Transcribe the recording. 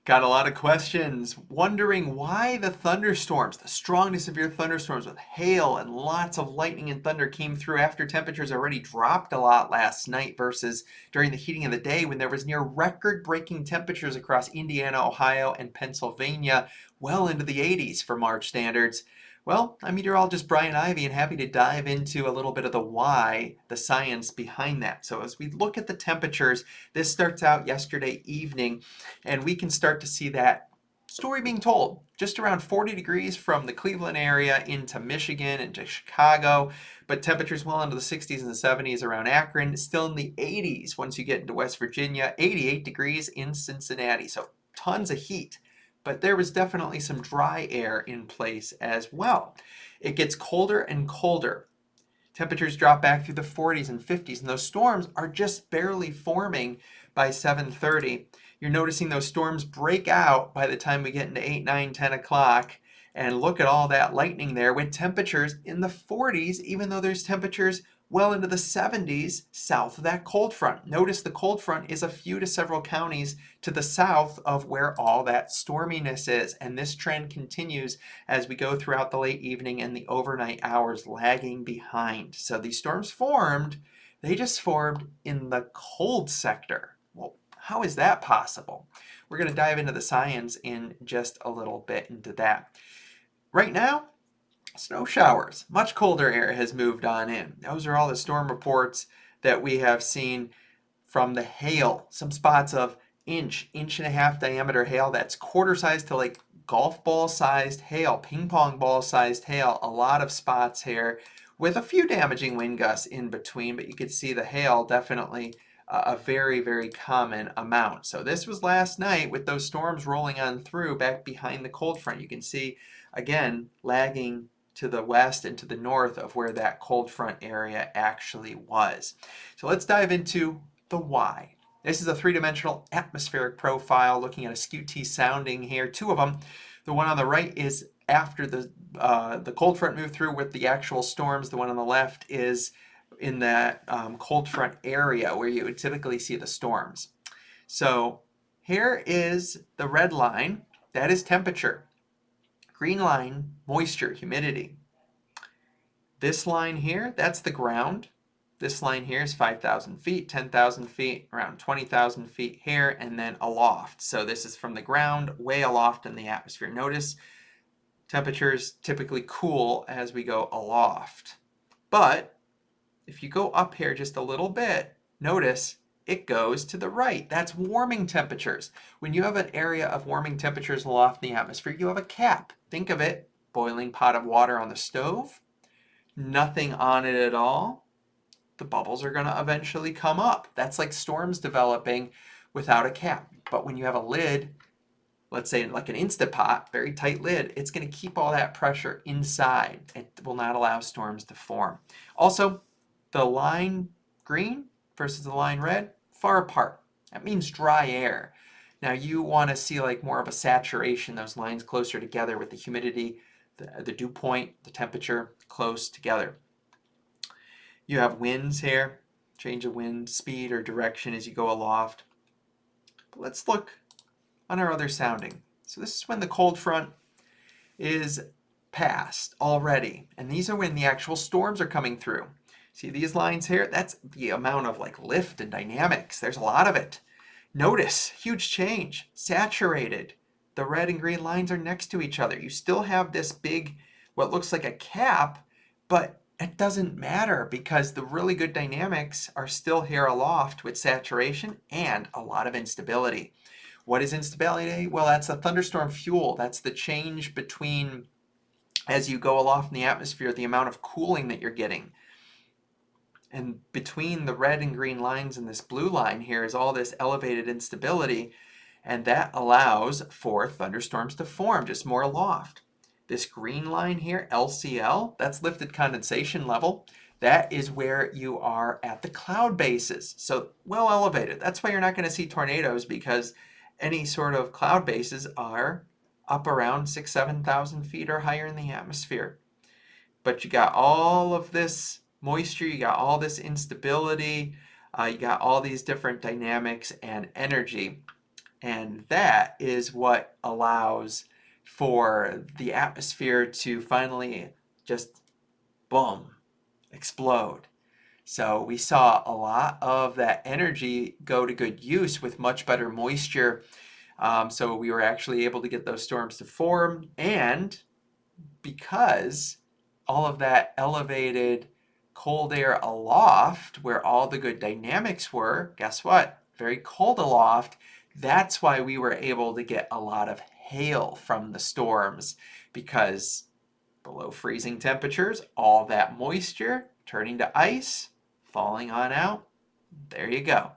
Got a lot of questions wondering why the thunderstorms, the strong to severe thunderstorms with hail and lots of lightning and thunder came through after temperatures already dropped a lot last night versus during the heating of the day when there was near record-breaking temperatures across Indiana, Ohio, and Pennsylvania, well into the 80s for March standards. Well, I'm meteorologist Brian Ivy and happy to dive into a little bit of the why, the science behind that. So as we look at the temperatures, this starts out yesterday evening and we can start to see that story being told just around 40 degrees from the Cleveland area into Michigan into Chicago, but temperatures well into the 60s and the 70s around Akron, still in the 80s once you get into West Virginia, 88 degrees in Cincinnati. So tons of heat, but there was definitely some dry air in place as well. It gets colder and colder. Temperatures drop back through the 40s and 50s, and those storms are just barely forming by 7:30. You're noticing those storms break out by the time we get into 8, 9, 10 o'clock. And look at all that lightning there with temperatures in the 40s, even though there's temperatures well into the 70s south of that cold front. Notice the cold front is a few to several counties to the south of where all that storminess is. And this trend continues as we go throughout the late evening and the overnight hours lagging behind. So these storms formed, they just formed in the cold sector. Well, how is that possible? We're going to dive into the science in just a little bit into that. Right now, snow showers. Much colder air has moved on in. Those are all the storm reports that we have seen from the hail. Some spots of inch and a half diameter hail. That's quarter size to like golf ball sized hail, ping pong ball sized hail. A lot of spots here with a few damaging wind gusts in between, but you could see the hail definitely a very, very common amount. So this was last night with those storms rolling on through back behind the cold front. You can see again lagging to the west and to the north of where that cold front area actually was. So let's dive into the why. This is a three-dimensional atmospheric profile looking at a skew-T sounding here, two of them. The one on the right is after the cold front moved through with the actual storms. The one on the left is in that cold front area where you would typically see the storms. So here is the red line. That is temperature. Green line, moisture, humidity. This line here, that's the ground. This line here is 5,000 feet, 10,000 feet, around 20,000 feet here, and then aloft. So this is from the ground way aloft in the atmosphere. Notice temperatures typically cool as we go aloft. But if you go up here just a little bit, notice it goes to the right. That's warming temperatures. When you have an area of warming temperatures aloft in the atmosphere, you have a cap. Think of it, boiling pot of water on the stove, nothing on it at all. The bubbles are going to eventually come up. That's like storms developing without a cap. But when you have a lid, let's say like an Instapot, very tight lid, it's going to keep all that pressure inside. It will not allow storms to form. Also, the line green versus the line red, far apart. That means dry air. Now you want to see like more of a saturation, those lines closer together with the humidity, the dew point, the temperature close together. You have winds here, change of wind speed or direction as you go aloft. But let's look on our other sounding. So this is when the cold front is past already. And these are when the actual storms are coming through. See these lines here? That's the amount of like lift and dynamics. There's a lot of it. Notice, huge change, saturated. The red and green lines are next to each other. You still have this big, what looks like a cap, but it doesn't matter because the really good dynamics are still here aloft with saturation and a lot of instability. What is instability? Well, that's the thunderstorm fuel. That's the change between, as you go aloft in the atmosphere, the amount of cooling that you're getting. And between the red and green lines and this blue line here is all this elevated instability, and that allows for thunderstorms to form just more aloft. This green line here, LCL, that's lifted condensation level. That is where you are at the cloud bases, so well elevated. That's why you're not going to see tornadoes because any sort of cloud bases are up around 6,000, 7,000 feet or higher in the atmosphere. But you got all of this moisture, you got all this instability, you got all these different dynamics and energy. And that is what allows for the atmosphere to finally just boom, explode. So we saw a lot of that energy go to good use with much better moisture. So we were actually able to get those storms to form. And because all of that elevated cold air aloft, where all the good dynamics were, guess what? Very cold aloft. That's why we were able to get a lot of hail from the storms, because below freezing temperatures, all that moisture turning to ice, falling on out. There you go.